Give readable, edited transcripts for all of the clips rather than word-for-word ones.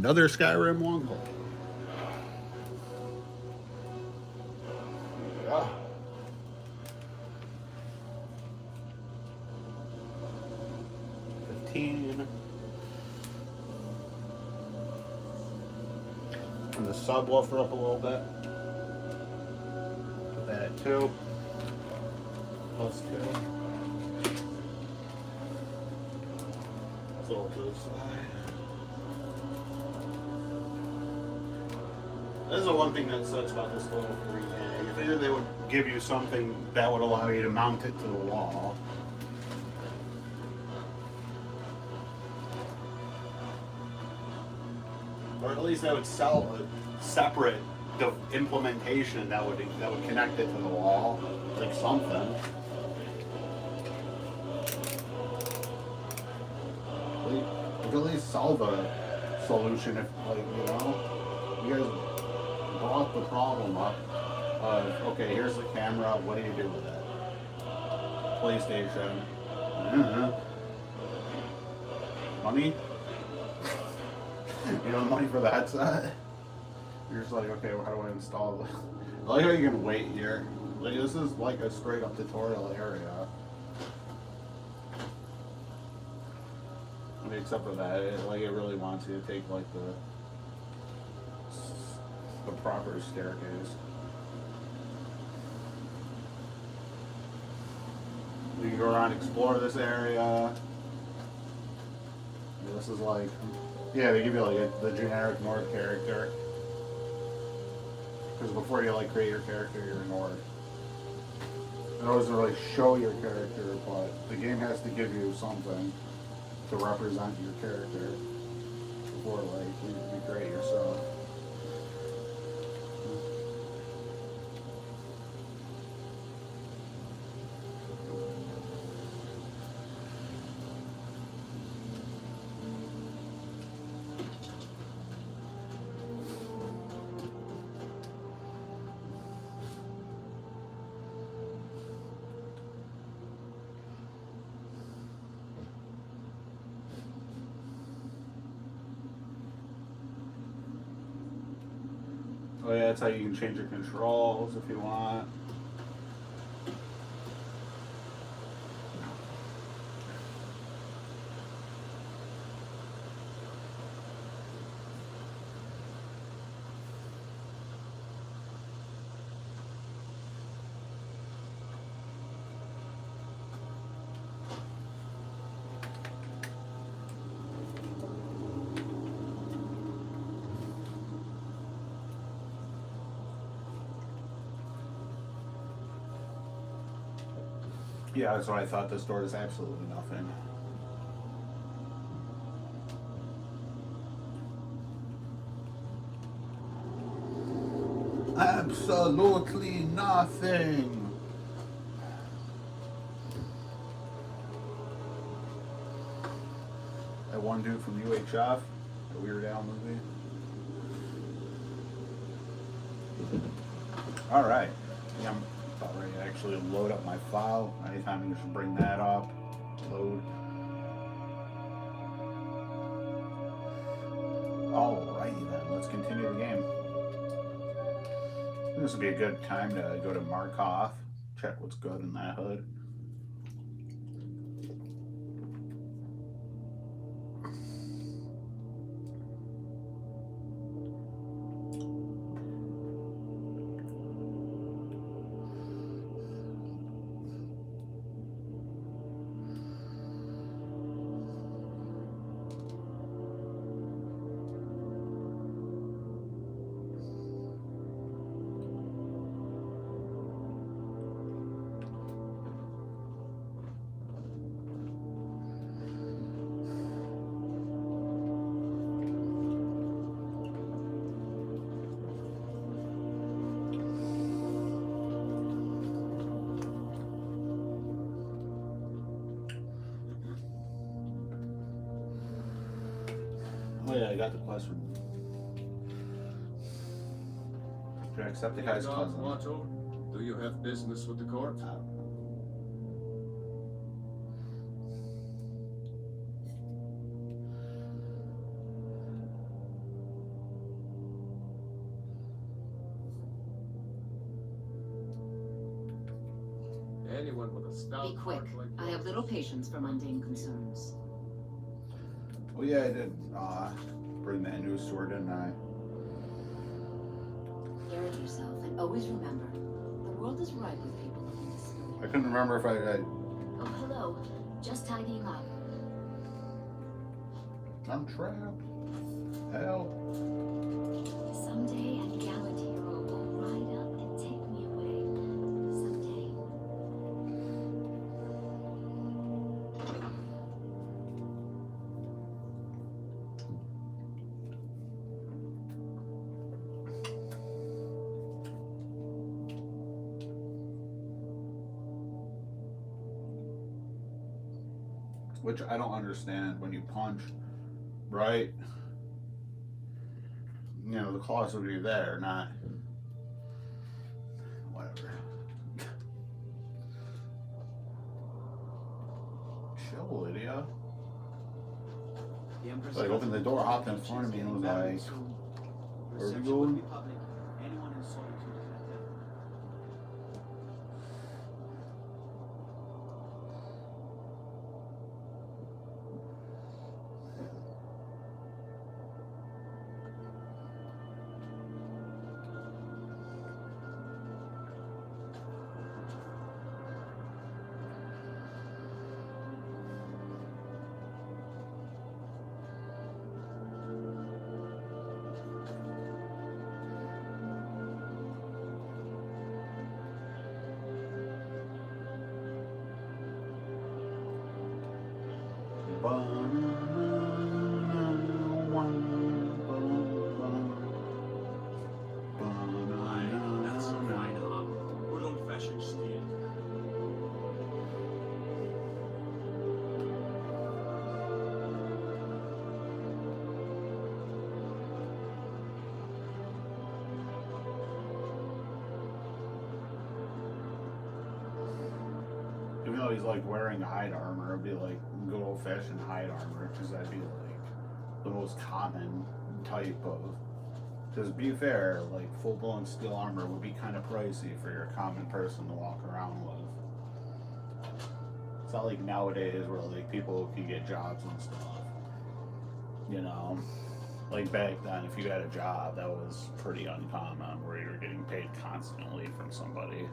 another Skyrim longbow. Yeah. 15. And the subwoofer up a little bit. Put that at 2. Plus 2. Let's go to the side. This is the one thing that sucks about this little free game. You figured they would give you something that would allow you to mount it to the wall. Or at least they would sell a separate implementation that would connect it to the wall, like something. You could at least sell the solution if, like, you know, you guys brought the problem up of, okay, here's the camera, what do you do with it? PlayStation. Money? You know, money for the headset? You're just like, okay, well, how do I install this? I like how you can wait here. Like, this is like a straight up tutorial area. I mean, except for that, it really wants you to take like the proper staircase. You can go around and explore this area. This is like, yeah, they give you like the generic Nord character. Because before you like create your character, you're a Nord. It doesn't really show your character, but the game has to give you something to represent your character before like you create yourself. Oh yeah, that's how you can change your controls if you want. Yeah, that's what I thought. This door is absolutely nothing. Absolutely nothing. That one dude from UHF, the Weird Al movie. All right. Yeah, I'm about ready to actually load up my file. Anytime you should bring that up. Load. Alrighty then, let's continue the game. This would be a good time to go to Markov, check what's good in that hood. Oh yeah, I got the question. Should I accept the guy's cousin? Do you have business with the court? anyone with a stout Be quick. heart like I have yours. little patience for mundane concerns. Oh yeah, I did bring that news to her, didn't I? Care of yourself, and always remember, the world is ripe with people looking to steal. I couldn't remember if I Oh, hello. Just tidying up. I'm trapped. Help. Someday a gallant hero will ride up and take me away. Someday. Which I don't understand when you punch, right? You know, the claws would be there, not whatever. Chill, Lydia. The Empress Like, opened the door, hopped in front of me, and was like, "Where are we going?" Anyone in solitude at that time. Aye, that's some fine armor. Good old-fashioned steel. Even though he's like wearing hide armor, it'd be like good old fashioned hide armor, because that'd be like the most common type of. Because be fair, like full blown steel armor would be kind of pricey for your common person to walk around with. It's not like nowadays where like people can get jobs and stuff. You know, like back then, if you had a job, that was pretty uncommon, where you were getting paid constantly from somebody.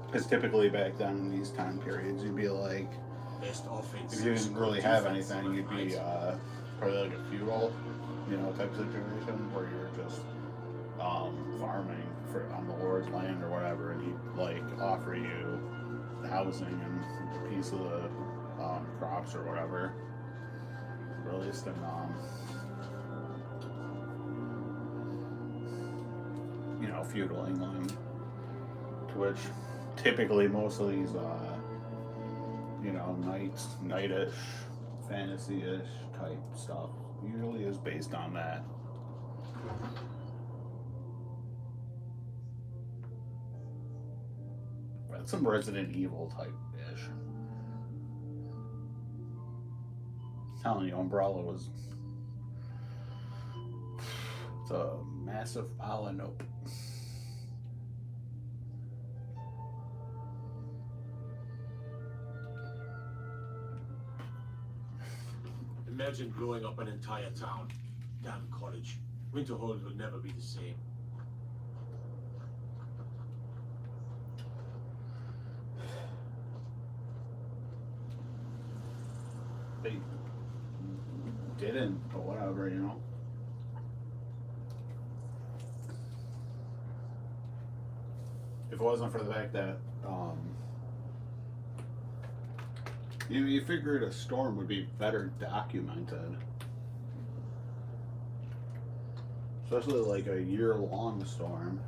Because typically back then in these time periods, you'd be like, Best offense. if you didn't really have anything, you'd be probably like a feudal, you know, type situation where you're just farming on the Lord's land or whatever, and he'd like offer you housing and a piece of the crops or whatever. Released in you know, feudal England, to which typically most of these you know, knightish, fantasy-ish type stuff usually is based on that. That's some Resident Evil type-ish. I'm telling you, Umbrella was... It's a massive pile of nope. Imagine blowing up an entire town. Damn college. Winterhold will never be the same. They didn't, but whatever, you know. If it wasn't for the fact that, you figured a storm would be better documented. Especially like a year-long storm.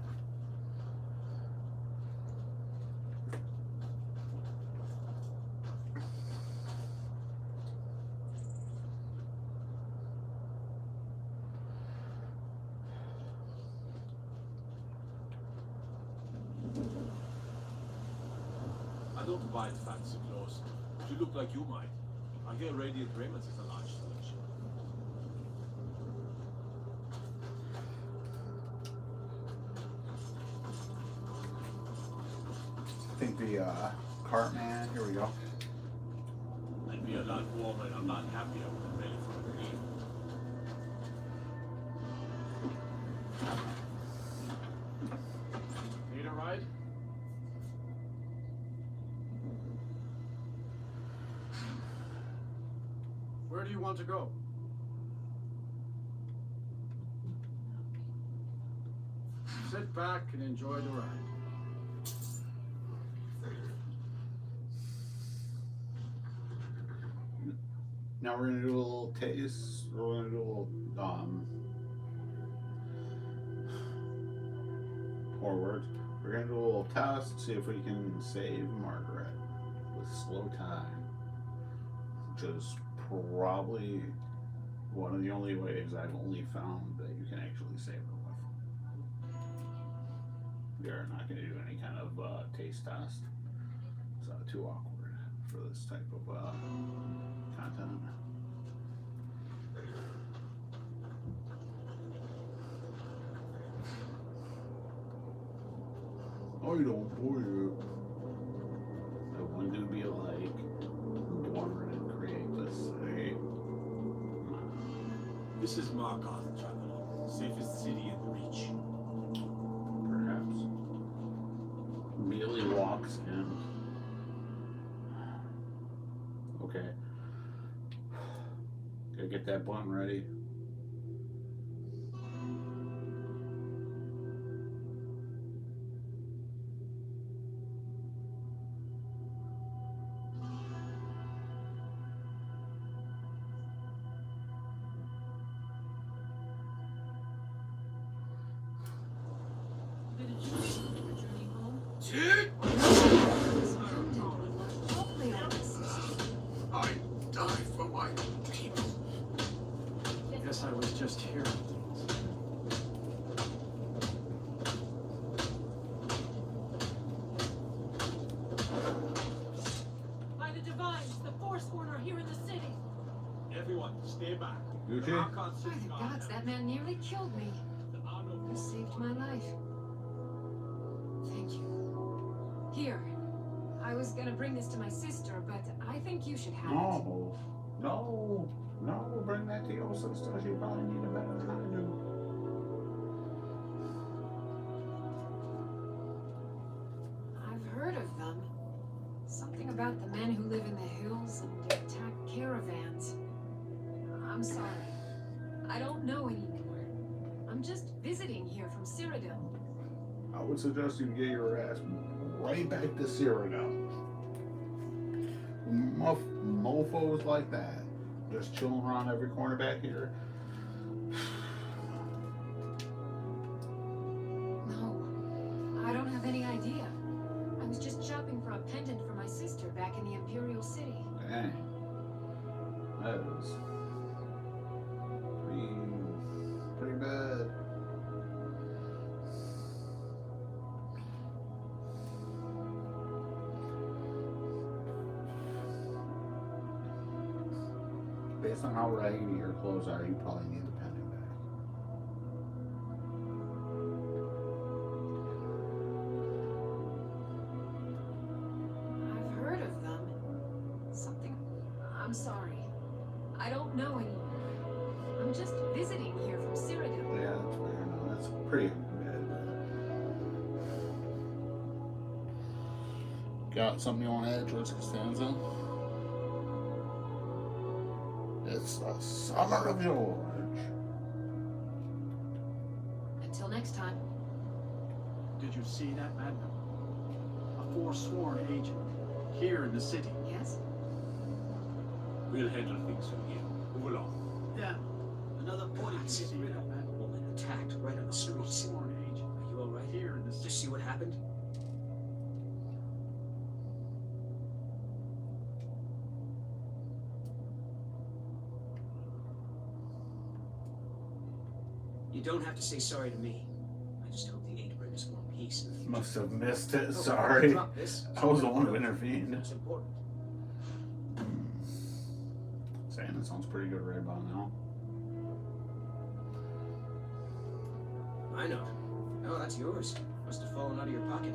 I don't buy fancy clothes. You look like you might. I hear Radiant Raymond's is a large selection. the cart man. Here we go. I'd be a lot warmer and a lot happier with a belly full of meat. Need a ride? Where do you want to go? Sit back and enjoy the ride. Now we're gonna do a little taste. We're gonna do a little forward. We're gonna do a little test, see if we can save Margaret with slow time, which is probably one of the only ways I've only found that you can actually save her with. We are not gonna do any kind of taste test. It's too awkward for this type of content. Oh, you don't bore you. I want to be like, who to create this thing? This is Markarth, traveler. Safest city in reach. Perhaps. Immediately walks in. Okay. Gotta get that button ready. I die for my people. Guess I was just hearing things. By the Divines, the Forsworn are here in the city. Everyone, stay back. Gucci? Markarth By city the guard gods, now. that man nearly killed me. There are no You saved my life. Thank you. Here. I was gonna bring this to my sister, but I think you should have it. No, bring that to your sister. She probably need it better than I do. I've heard of them. Something about the men who live in the hills and attack caravans. I'm sorry. I don't know anymore. I'm just visiting here from Cyrodiil. I would suggest you get your ass right back to Cyrodiil. Mofos like that, just chilling around every corner back here. No, I don't have any idea. I was just shopping for a pendant for my sister back in the Imperial City. Dang, that is pretty bad. Based on how raggedy your clothes are, you probably need the pendant back. I've heard of them. Something. I'm sorry. I don't know anymore. I'm just visiting here from Cyrodiil. Yeah, that's fair. No, that's pretty bad. Got something you want to add, George Costanza? It's the summer of George. Until next time. Did you see that man? A Forsworn agent here in the city. Yes? We'll handle things from here. Move along. Yeah. Another point. That's You it, see Riddle. that man? A woman attacked right on the streets. Forsworn agent Are you alright? here in the Did you city. see what happened? You don't have to say sorry to me. I just hope the Eight bring us more peace in the future. Must have missed it. Oh, Sorry. drop this. I was the one who intervened. It's important. Saying it sounds pretty good right about now. I know. Oh, that's yours. Must have fallen out of your pocket.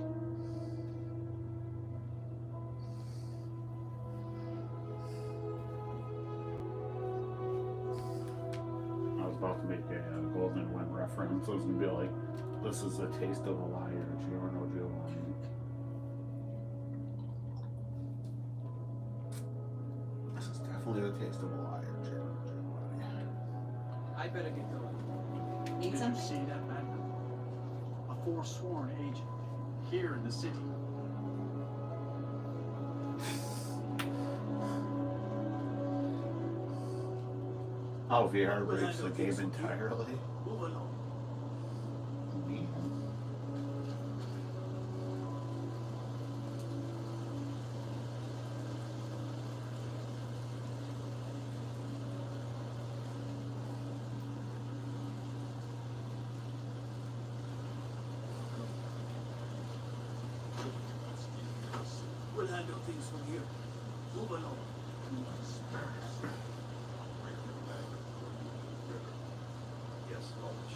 make a Golden Wind reference. It was gonna be like, this is a taste of a liar, Giorno Giovanni. This is definitely the taste of a liar, Giorno Giovanni. I better get going. Need Did something? you see that madman? A forsworn agent here in the city. Oh, VR breaks the game entirely. Move along. Neat. We'll handle things from here. Move along. Yes, Lodge.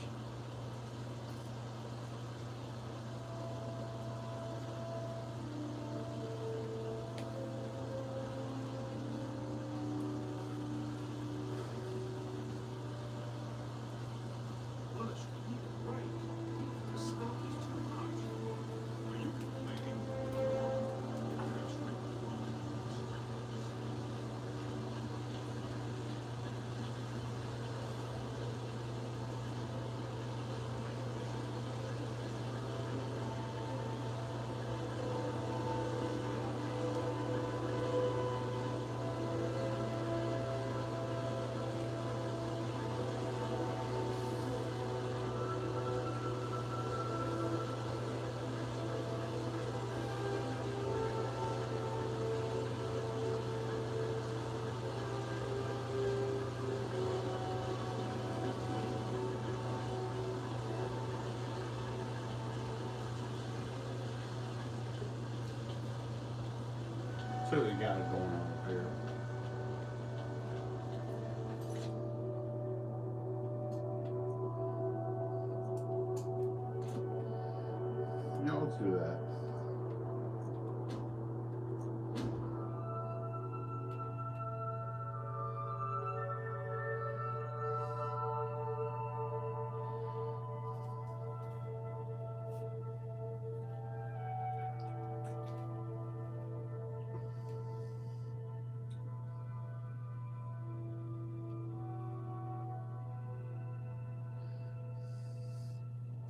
Lodge, you did it right. The smoke is too much. Are you complaining? So we got it going on up here. Yeah, let's do that.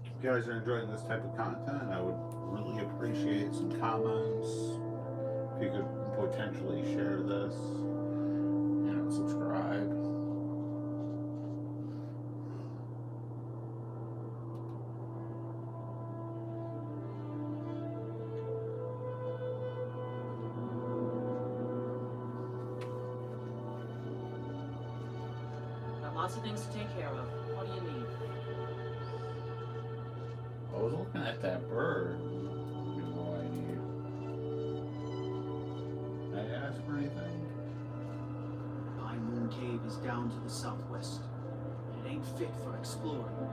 If you guys are enjoying this type of content, I would really appreciate some comments. If you could potentially share this, subscribe. Got lots of things to take care of. What do you need? I was looking at that bird. You have no idea. Did I ask for anything? High Moon Cave is down to the southwest. It ain't fit for exploring.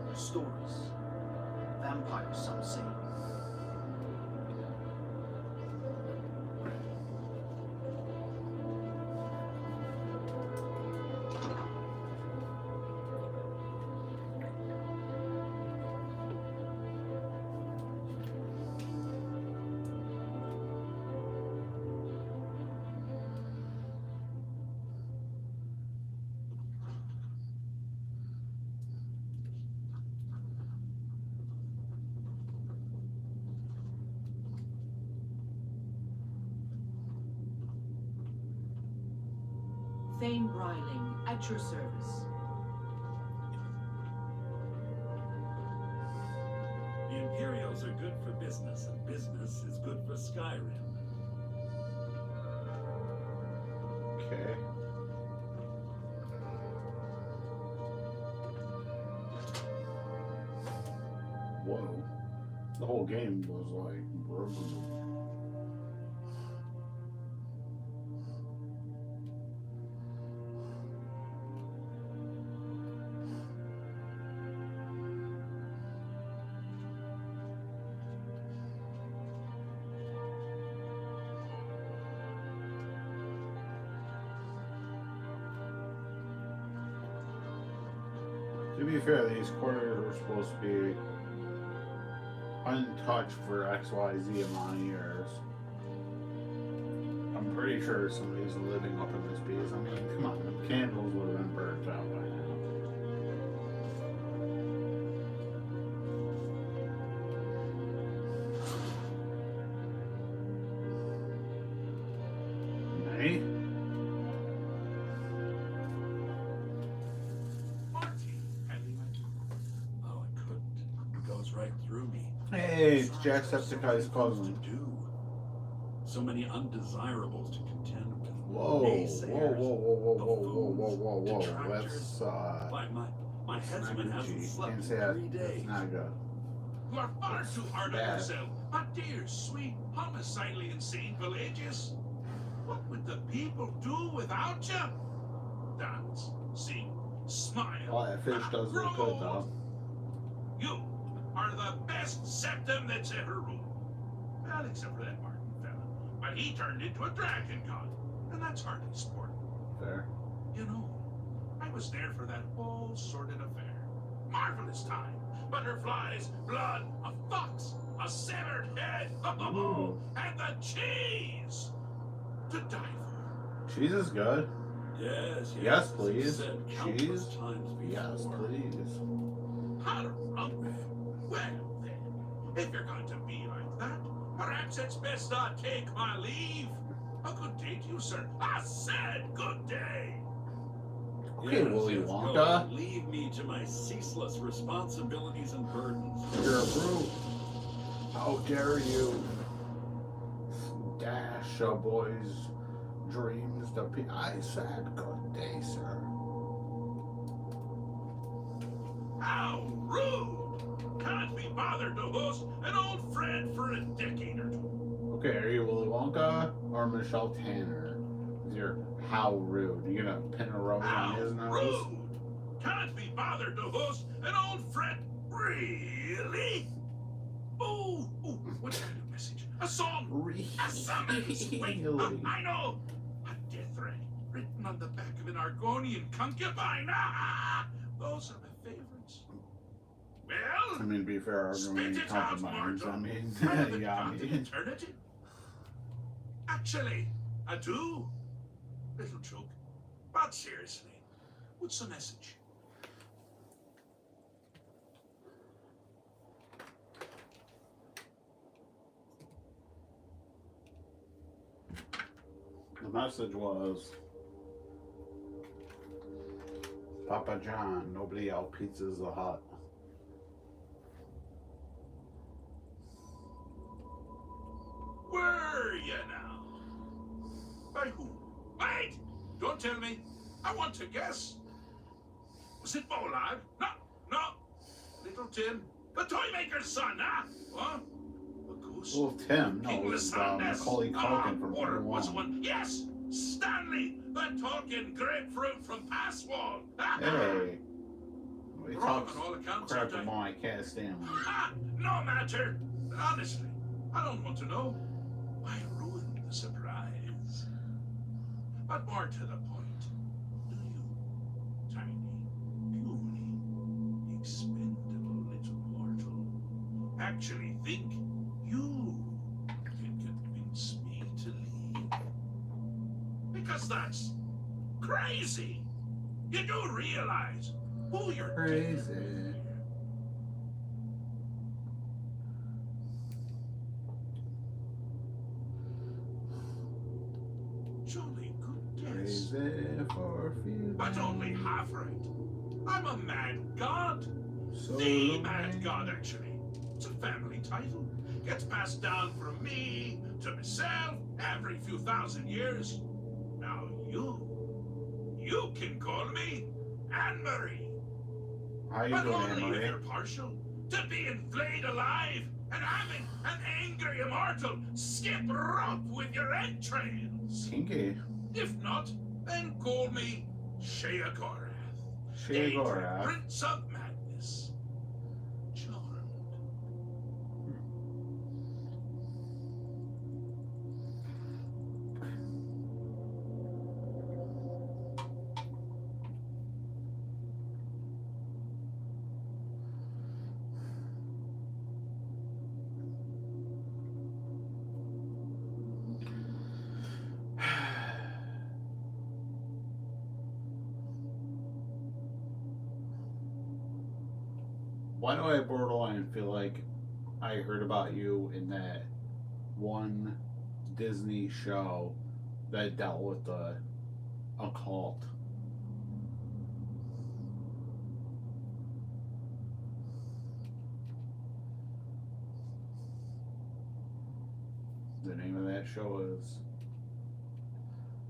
There's stories. Vampires, some say. Thane Bryling, at your service. The Imperials are good for business, and business is good for Skyrim. Okay. Whoa. The whole game was like broken. To be fair, these quarters were supposed to be untouched for XYZ amount of years. I'm pretty sure somebody's living up in this piece. I mean, come on, the candles would have been burnt out by now. Hey? Marty, oh, I couldn't. It goes right through me. Hey, it's Jacksepticeye's cousin. To do. So many undesirables to contend with. Whoa, whoa, Naysayers, whoa, whoa, whoa, the whoa, whoa, whoa, whoa, whoa. detractors. That's, My that's not headsman hasn't Gucci. slept Can't in say that. 3 days. That's not good. You are far too hard on bad. yourself, my dear, sweet, homicidally insane Pelagius. What would the people do without you? Dance, sing, smile. Oh, that fish does look good, though. You are the best septum that's ever ruled. Well, except for that Martin fella. But he turned into a dragon god, and that's hardly sport. Fair. You know, I was there for that whole sordid affair. Marvelous time. Butterflies, blood, a fox, a severed head, Ooh. and the cheese to die for. Cheese is good. Yes, Yes, as please. you've said countless Cheese? times before. Yes, please. Harumph. Well then, if you're going to be like that, perhaps it's best I take my leave. A good day to you, sir. I said good day. Okay, Willy Go Wonka. and leave me to my ceaseless responsibilities and burdens. You're a brute. How dare you dash a boy's dreams to I said good day, sir. How rude! Can't be bothered to host an old friend for a decade or two. Okay, are you Willy Wonka or Michelle Tanner? You're how rude. You gonna pin a rose on his nose? Rude! Can't be bothered to host an old friend. Really? Ooh, what kind of message? A song? Really? A summons? Wait, I know! A death ray written on the back of an Argonian concubine. Those are my favorites. I Well, mean, to be fair, I'm spit going to it out, compromise. I Martin. mean, I haven't yeah, I got an mean. eternity. Actually, I do. Little joke. But seriously, what's the message? The message was Papa John, nobody out pizzas the hut. Were you now? By who? Wait! Don't tell me. I want to guess. Was it Bolag? No. Little Tim. The toy maker's son, huh? Huh? A goose? Well, Tim, no, King it was Lysandes. Macaulay Culkin from Water Number was One. one. Yes! Stanley, the talking grapefruit from Passwall. Hey, we Wrong talked on all accounts, crap aren't I? about my cat Stanley. No matter. Honestly, I don't want to know. Why ruin the surprise? But more to the point, do you, tiny, puny, expendable little mortal, actually think you can convince me to leave? Because that's crazy. You do realize who you're dealing with Crazy. here. Jolly good guess. Crazy for feeling. But only half right. I'm a mad god. So The mad god, actually. It's a family title. Gets passed down from me to myself every few thousand years. Now you can call me Anne-Marie. How you But doing, only if Anne-Marie? you're partial to being flayed alive and having an angry immortal skip rope with your entrails. Kinky. If not, then call me Sheagorath. Sheagorath. Prince of Madness. Charmed. Why do I borderline feel like I heard about you in that one Disney show that dealt with the occult? The name of that show is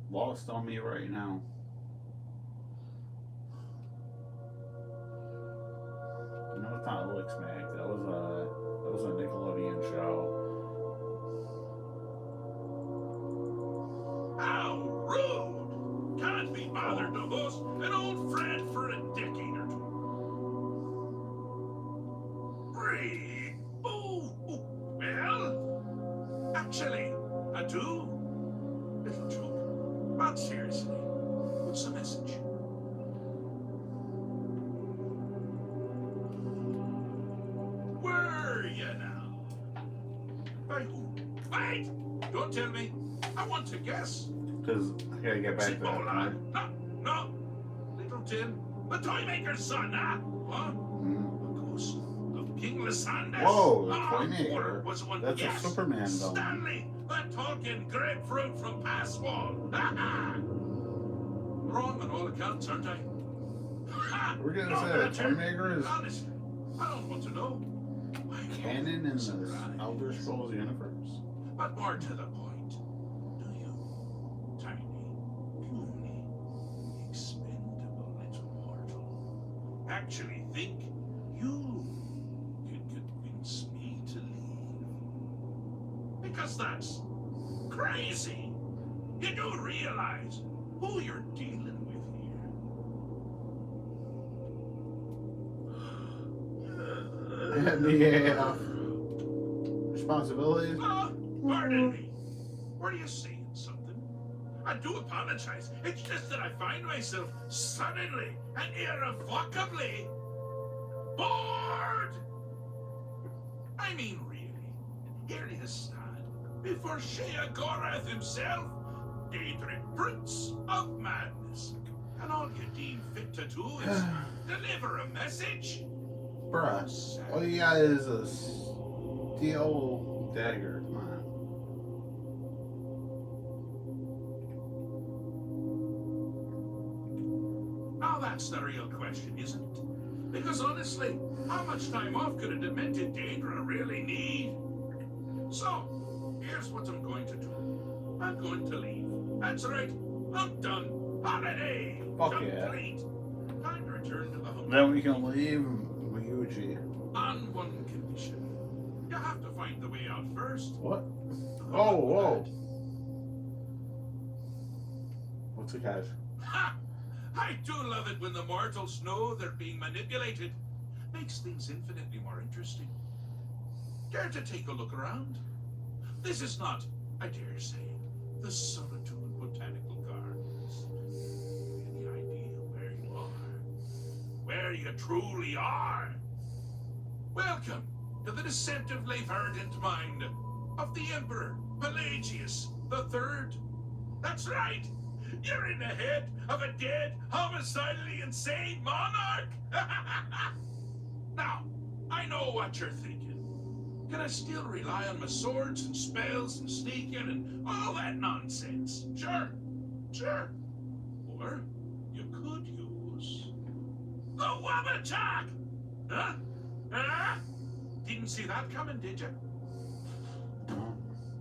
lost on me right now. No, it's not Lick Smack. That was a Nickelodeon show. How rude! Can't be bothered to host an old friend for a decade or two. Free? Oh, well, actually, I do. Little joke. But seriously, what's the message? Where you now? By who? Wait! Don't tell me. I want to guess. Because I gotta get back to that point. No. Little Tim, the toy maker's son, huh? What? Mm. A ghost of King Lysander. Whoa, the toy maker. Water was one. That's Yes. a Superman villain. Stanley, that talking grapefruit from Passwall. Wrong on all accounts, aren't I? We're gonna No say the matter. toy maker is Honestly, I don't want to know. Why canon in the surprise? Elder Scrolls universe. But more to the point, do you, tiny, puny, expendable little mortal, actually think you can convince me to leave? Because that's crazy. You do realize who you're dealing with here. And the responsibilities. Pardon me. Were you saying something? I do apologize. It's just that I find myself suddenly and irrevocably bored. I mean, really. Here you stand before Sheogorath himself, Daedric Prince of Madness. And all you deem fit to do is deliver a message? Bruh, all you got is a steel dagger. Come on. Now that's the real question, isn't it? Because honestly, how much time off could a demented Daedra really need? So, here's what I'm going to do. I'm going to leave. That's right. I'm done. Holiday. Fuck complete. Time to return to the home. Then we can leave Ryuji. On one condition. You have to find the way out first. What? Oh, whoa. What's the catch? Ha! I do love it when the mortals know they're being manipulated. Makes things infinitely more interesting. Care to take a look around? This is not, I dare say, the Solitude Botanical Gardens. Any idea where you are? Where you truly are? Welcome to the deceptively verdant mind of the Emperor Pelagius III. That's right! You're in the head of a dead, homicidally insane monarch! Now, I know what you're thinking. Can I still rely on my swords and spells and sneaking and all that nonsense? Sure. Or you could use the Wabbatak! Huh? Huh? Didn't see that coming, did you?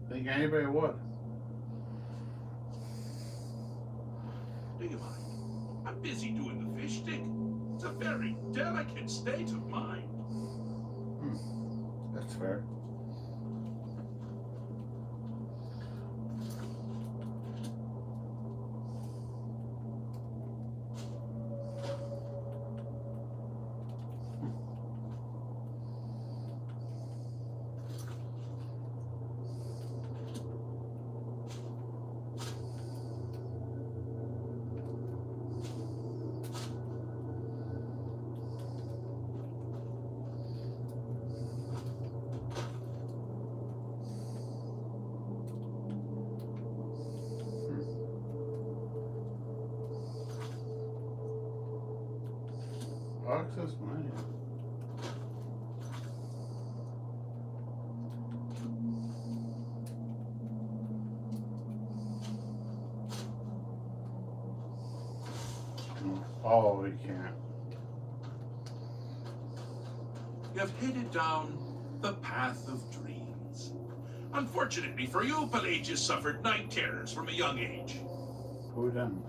Think anybody would. Do you mind? I'm busy doing the fish stick. It's a very delicate state of mind. That's fair. Access mine. Oh, we can't. You have headed down the path of dreams. Unfortunately for you, Pelagius suffered night terrors from a young age. Who didn't?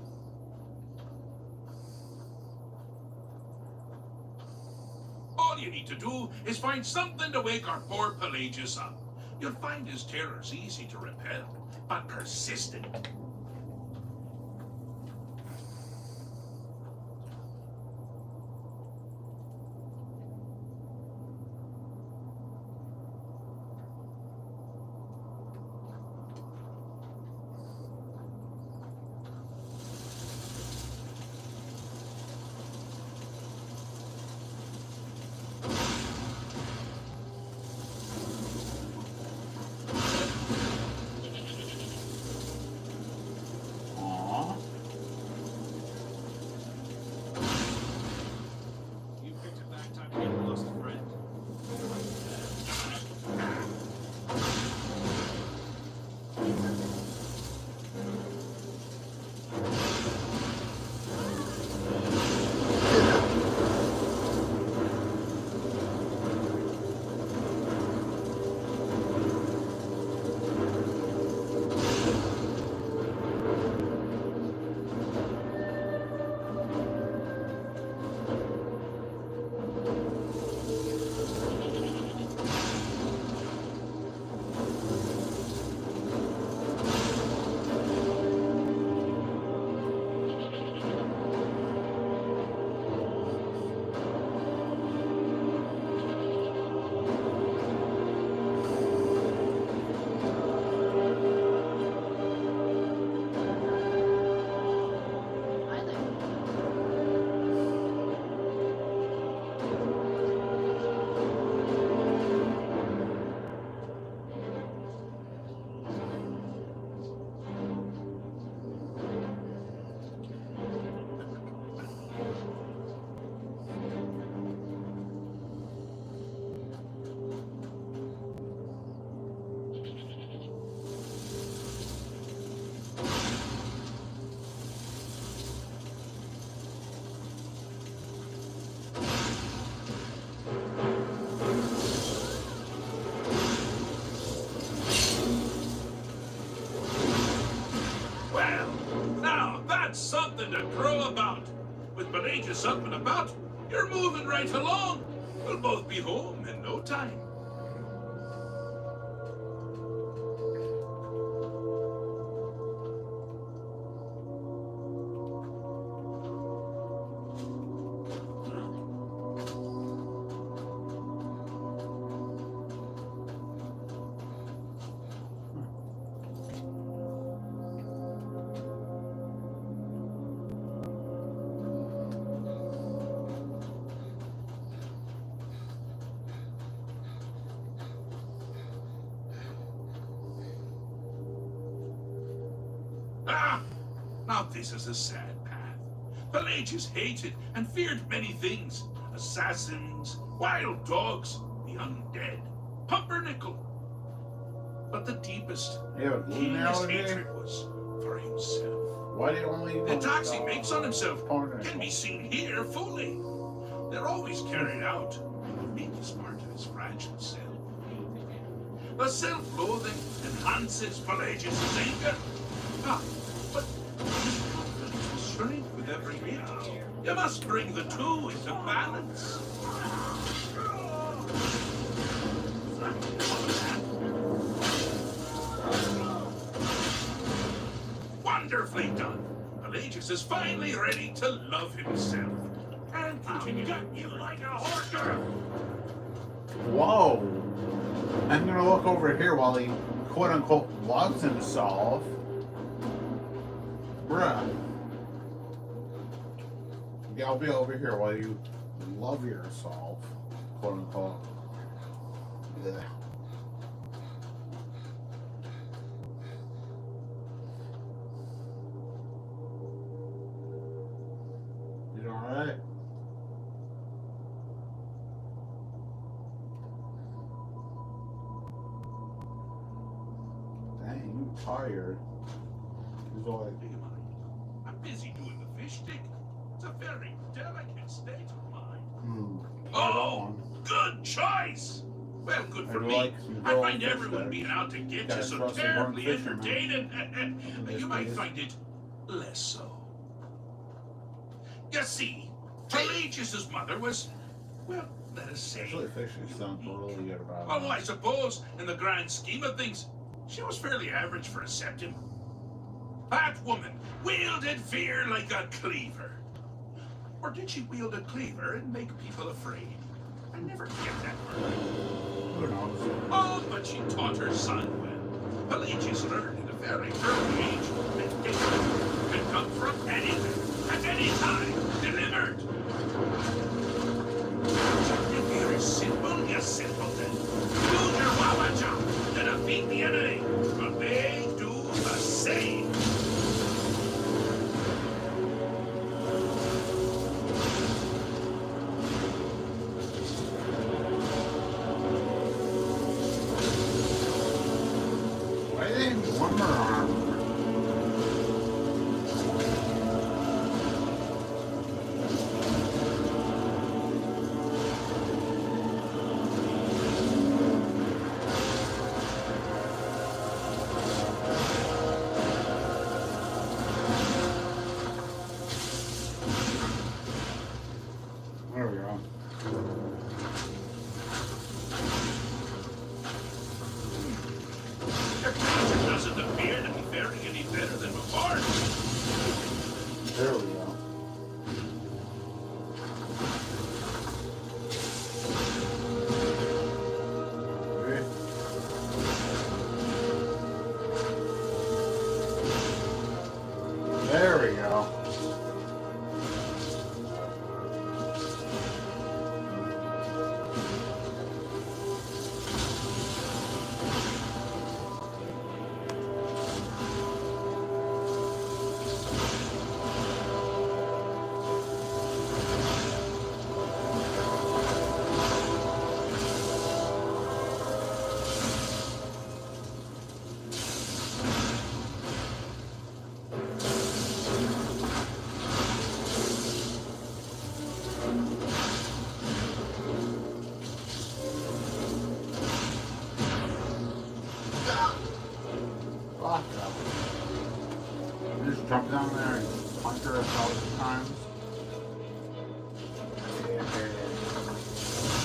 All you need to do is find something to wake our poor Pelagius up. You'll find his terrors easy to repel, but persistent. Aww. You picked a bad time to get lost, friend. Well, now that's something to crow about. With Pelagius up and about, you're moving right along. We'll both be home in no time. Ah! Now this is a sad path. Pelagius hated and feared many things. Assassins, wild dogs, the undead, pumpernickel. But the deepest, Yeah, but keenest Lunar hatred was for himself. Why do you only The attacks he makes on himself Pumpernickel? can be seen here fully. They're always carried out in the weakest part of his fragile self. The self-loathing enhances Pelagius' anger. Ah, but his confidence will shrink with every hit. You must bring the two into balance. Wonderfully done. Pelagius is finally ready to love himself and continue to you like a horker. Whoa! I'm gonna look over here while he quote unquote loves himself. Bruh. Yeah, I'll be over here while you love yourself. Quote unquote. Yeah. You alright? Dang, you tired. He's all like, I'm busy doing the fish stick. It's a a very delicate state of mind. Right Oh, on. good choice! Well, good for I'd me. like some I grilled find fish everyone there. being out to get Gotta you so trust the terribly burnt fisherman. entertaining. Yes, You might please. find it less so. You see, Pelagius's mother was, well, let us say, Actually, fishing sounds really good about although I suppose, in the grand scheme of things, she was fairly average for a septim. That woman wielded fear like a cleaver. Or did she wield a cleaver and make people afraid? I never get that word. Who knows? Oh, but she taught her son well. Pelagius learned at a very early age that danger can come from anywhere, at any time, delivered. If you're a simpleton. Use your wawa jump to defeat the enemy, but they do the same. I think one more arm. There we go. Their creature doesn't appear to be faring any better than before. There we go. Okay. There we go. Fuck up. Just jump down there and punch her 1,000 times. Yeah, there it is.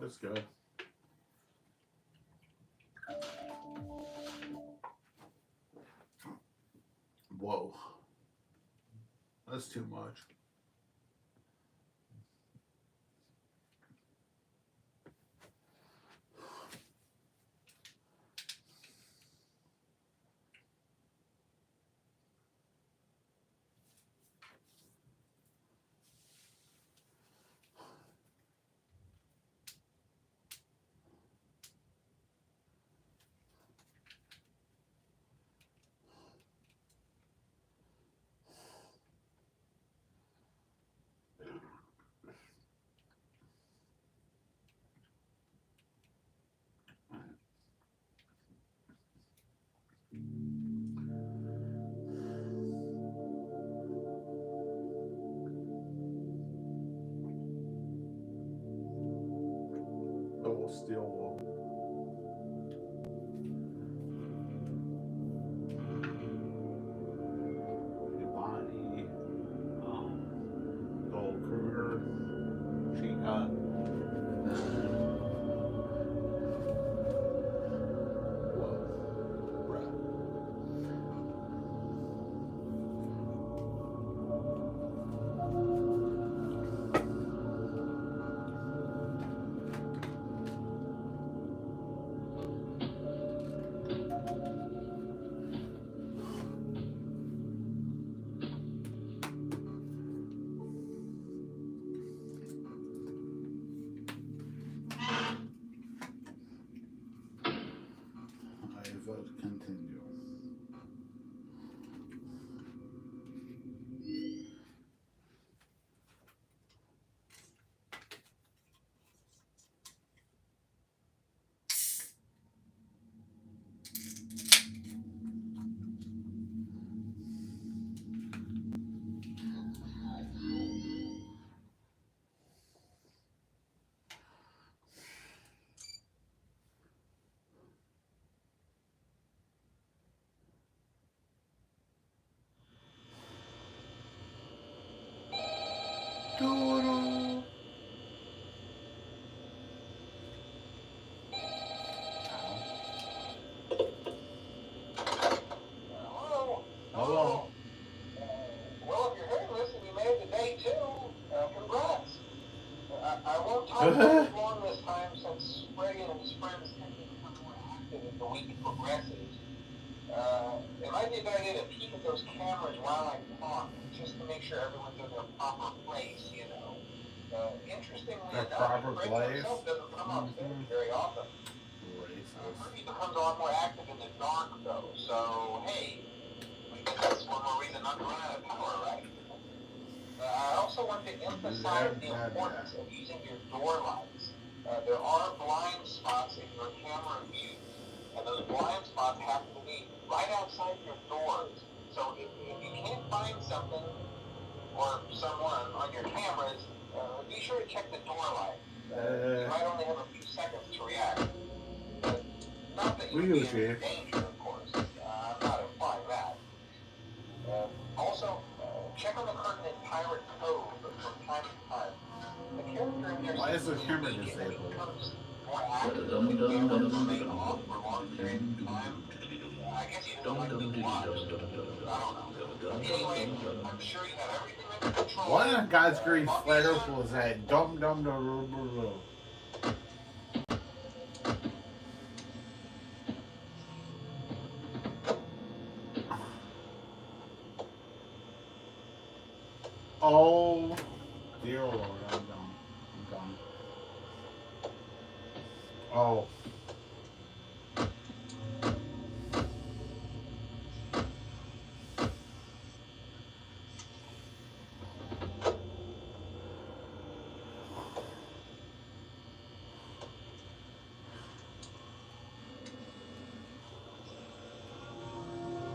That's good. Whoa. That's too much. Little steel wool. Bonnie, Gold Kruger, she got whoa, bruh. I vote continue. Doodle. Hello? Hello. Well, if you're hearing this and you made it to day 2, congrats. I won't talk about it long this time since Freddy and his friends tend to become more active as the week progresses. It might be a good idea to peek at those cameras while I talk, just to make sure everyone's in their proper place, you know. Interestingly Their enough, proper Freddy place? himself doesn't come on stage very often. Racist. Freddy becomes a lot more active in the dark, though, so hey, I guess that's one more reason not to run out of power, right? I also want to emphasize the importance of using your door lights. There are blind spots in your camera view, and those blind spots happen to be right outside your doors. So if you can't find something or someone on your cameras, be sure to check the door light. You might only have a few seconds to react. But not that you would be in any danger, of course. I'm not implying that. Also, check on the curtain in Pirate Cove from time to time. The character in there Why is the seems to camera immediately disabled? becomes more active when the cameras remain off for long periods of time. I guess he doesn't like being watched. I don't know. Anyway, I'm sure you have everything under control. What in God's green Talk to flat you earth soon. was that? Dum dum dum. Oh dear Lord, I'm done. I'm done. Oh.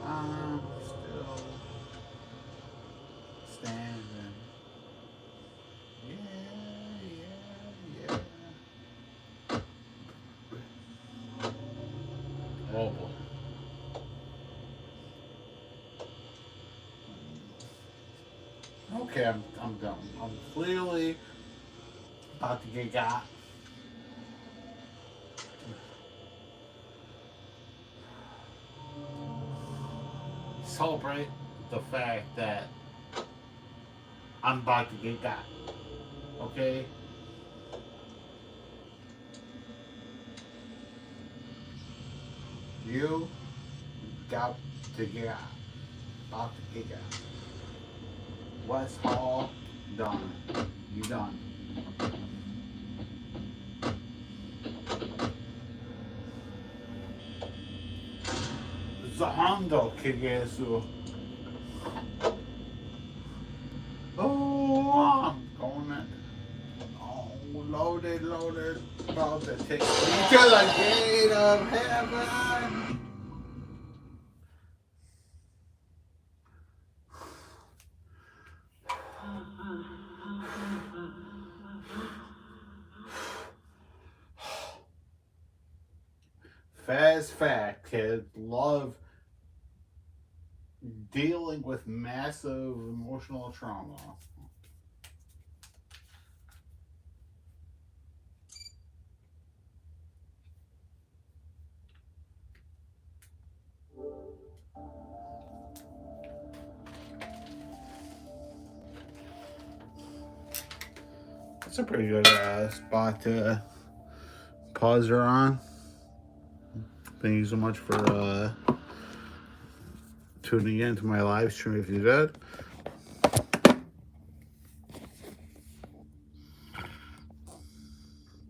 I'm still standing. Yeah. Oh boy. Okay, I'm done. I'm clearly about to get got. celebrate the fact that I'm about to get got. Okay? You got to get out. About to get out. West Hall, done. You done. Zahando Kigesu. Oh, I'm going in. Oh, loaded. About to take me to the gate of heaven. Fast fact, kids love dealing with massive emotional trauma. That's a pretty good spot to pause her on. Thank you so much for tuning in to my live stream if you did.